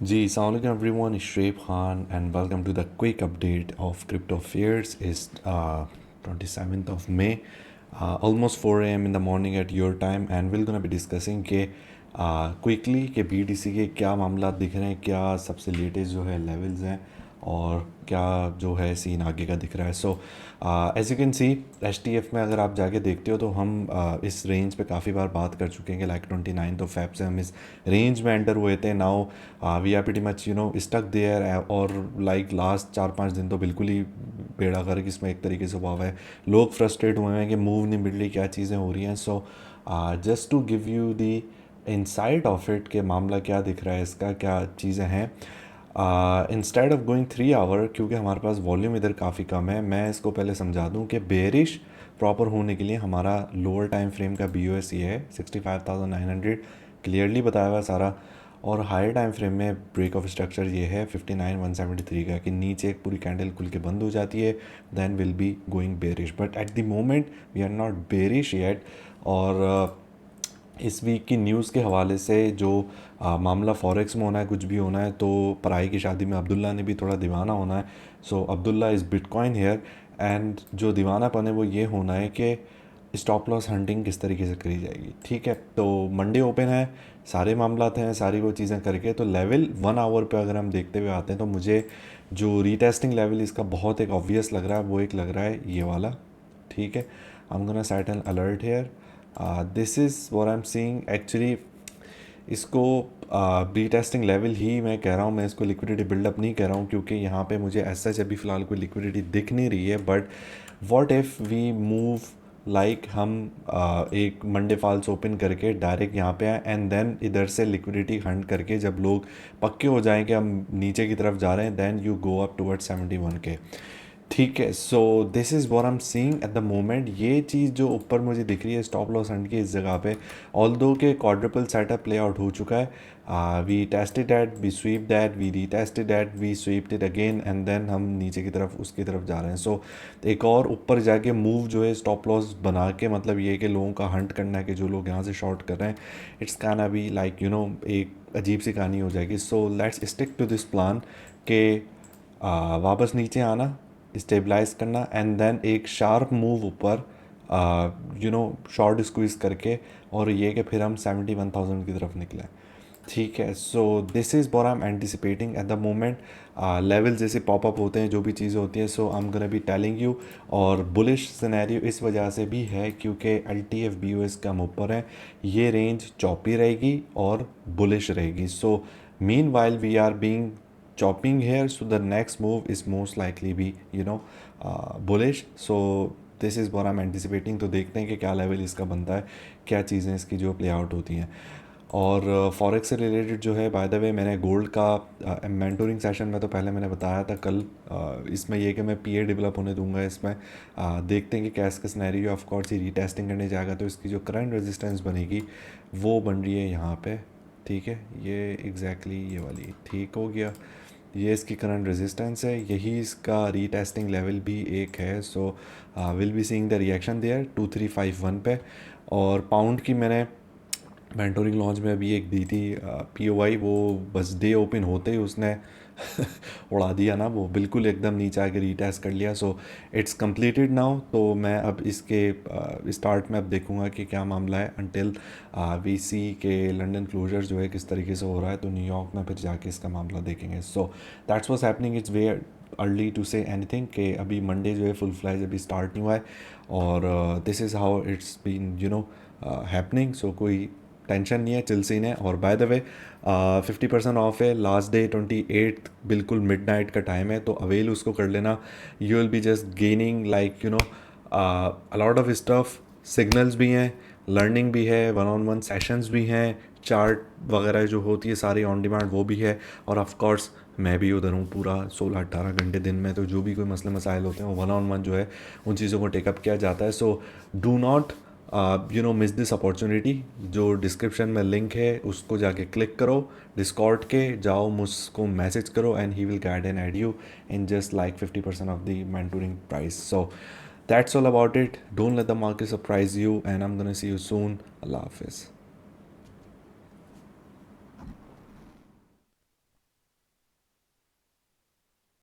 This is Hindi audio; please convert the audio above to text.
Ji, assalamualaikum everyone, it's Shreyb Khan and welcome to the quick update of Crypto Fears. It's 27th of May, almost 4 a.m. in the morning at your time, and we're gonna be discussing के quickly के BTC के क्या मामला दिख रहे हैं, क्या सबसे लेटेस्ट जो है लेवल्स हैं और क्या जो है सीन आगे का दिख रहा है. So as you can see HTF में अगर आप जाके देखते हो तो हम इस रेंज पे काफ़ी बार बात कर चुके हैं कि लाइक 29 ऑफ फेब से हम इस रेंज में एंटर हुए थे. Now we are pretty much stuck there, और लाइक लास्ट 4-5 दिन तो बिल्कुल ही बेड़ा गर्क इसमें एक तरीके से हुआ हुआ है. लोग फ्रस्ट्रेट हुए हैं कि मूव नहीं मिल रही, क्या चीज़ें हो रही हैं. So just to give you the insight of it के मामला क्या दिख रहा है, इसका क्या चीज़ें हैं. इंस्टेड ऑफ गोइंग 3 आवर, क्योंकि हमारे पास वॉल्यूम इधर काफ़ी कम है, मैं इसको पहले समझा दूं कि बेरिश प्रॉपर होने के लिए हमारा लोअर टाइम फ्रेम का BOS ये है 65,900, क्लियरली बताया हुआ सारा. और हायर टाइम फ्रेम में ब्रेक ऑफ स्ट्रक्चर ये है 59,173 का, कि नीचे एक पूरी कैंडल खुल के बंद हो जाती है, then will be going bearish. But at the moment we are not bearish yet. और इस वीक की न्यूज़ के हवाले से जो मामला फॉरेक्स में होना है, कुछ भी होना है, तो पराई की शादी में अब्दुल्ला ने भी थोड़ा दीवाना होना है. So Abdullah is bitcoin here, and जो दीवानापन है वो ये होना है कि स्टॉप लॉस हंटिंग किस तरीके से करी जाएगी. ठीक है, तो मंडे ओपन है, सारे मामला हैं, सारी वो चीज़ें करके, तो लेवल 1 आवर पे अगर हम देखते हुए आते हैं तो मुझे जो रीटेस्टिंग लेवल इसका बहुत एक ऑब्वियस लग रहा है, वो एक लग रहा है ये वाला. ठीक है, I am gonna set an alert here. This is what I am seeing actually. इसको बी टेस्टिंग लेवल ही मैं कह रहा हूँ, मैं इसको लिक्विडिटी बिल्डअप नहीं कह रहा हूँ, क्योंकि यहाँ पे मुझे ऐसा अभी फ़िलहाल कोई लिक्विडिटी दिख नहीं रही है. But what if we move like हम एक मंडे फॉल्स ओपन करके डायरेक्ट यहाँ पे आए, एंड देन इधर से लिक्विडिटी हंट करके जब लोग पक्के हो जाएं कि हम नीचे की तरफ जा रहे हैं, then you go up towards 71K. ठीक है, so this is what I am seeing at the moment. ये चीज़ जो ऊपर मुझे दिख रही है स्टॉप लॉस हंट की इस जगह पे, ऑल दो के क्वाड्रपल सेटअप प्ले आउट हो चुका है. We tested that, we sweep that, we retested that, we swept it again, and then हम नीचे की तरफ उसकी तरफ जा रहे हैं. सो एक और ऊपर जाके मूव जो है स्टॉप लॉस बना के, मतलब ये कि लोगों का हंट करना है कि जो लोग यहाँ से शॉर्ट कर रहे हैं, इट्स कैन अभी लाइक एक अजीब सी कहानी हो जाएगी. So let's stick to this plan के वापस नीचे आना, स्टेबलाइज करना, एंड देन एक शार्प मूव ऊपर शॉर्ट स्क्वीज़ करके, और ये कि फिर हम 71,000 की तरफ निकलें. ठीक है, so this is what I am anticipating at the moment. Level जैसे पॉपअप होते हैं, जो भी चीज़ें होती हैं, so I am gonna be telling you. और बुलिश सिनेरियो इस वजह से भी है क्योंकि LTF BOS कम ऊपर है, ये रेंज चौपी रहेगी और बुलिश रहेगी. So meanwhile we are being chopping here, so the next move is most likely be bullish. So this is what I'm anticipating. तो देखते हैं कि क्या लेवल इसका बनता है, क्या चीज़ें इसकी जो प्ले आउट होती हैं. और फॉरेक्स से रिलेटेड जो है, बाय द वे, मैंने गोल्ड का मेंटोरिंग सेशन में तो पहले मैंने बताया था कल. इसमें यह कि मैं PA डेवलप होने दूंगा इसमें. देखते हैं कि क्या इसका सिनेरियो. ऑफ कोर्स ये रीटेस्टिंग करने जाएगा तो इसकी जो करंट रेजिस्टेंस बनेगी वो बन रही है यहाँ पे. ठीक है, ये एग्जैक्टली ये वाली ठीक हो गया, ये इसकी करंट रेजिस्टेंस है, यही इसका रीटेस्टिंग लेवल भी एक है. So will be seeing the reaction there 2351 पे. और पाउंड की मैंने मेंटोरिंग लॉन्च में अभी एक दी थी POI, वो बस डे ओपन होते ही उसने उड़ा दिया ना, वो बिल्कुल एकदम नीचे आके रीटेस्ट कर लिया. So it's completed now. तो मैं अब इसके स्टार्ट में अब देखूंगा कि क्या मामला है, अनटिल वी सी के लंदन क्लोजर जो है किस तरीके से हो रहा है, तो न्यूयॉर्क में फिर जाके इसका मामला देखेंगे. So that's what's happening. It's way early to say anything कि अभी मंडे जो है फुल फ्लैज अभी स्टार्ट नहीं हुआ है, और this is how it's been happening. So कोई टेंशन नहीं है, चिल सीन है. और बाय द वे 50% ऑफ है, लास्ट डे 28 बिल्कुल मिडनाइट का टाइम है, तो अवेल उसको कर लेना. You will be just gaining like a lot of stuff. Signals भी हैं, लर्निंग भी है, 1-on-1 सेशंस भी हैं, चार्ट वगैरह जो होती है सारी ऑन डिमांड वो भी है. और ऑफ कोर्स मैं भी उधर हूँ पूरा 16-18 घंटे दिन में, तो जो भी कोई मसले मसाइल होते हैं वो 1-on-1 जो है उन चीज़ों को टेकअप किया जाता है. So do not miss this opportunity. जो डिस्क्रिप्शन में लिंक है उसको जाके क्लिक करो, डिस्कॉर्ड के जाओ, मुझको मैसेज करो, and he will guide and aid you in just like 50% of the mentoring price. So that's all about it. Don't let the market surprise you, and I'm gonna see you soon. Allah Hafiz.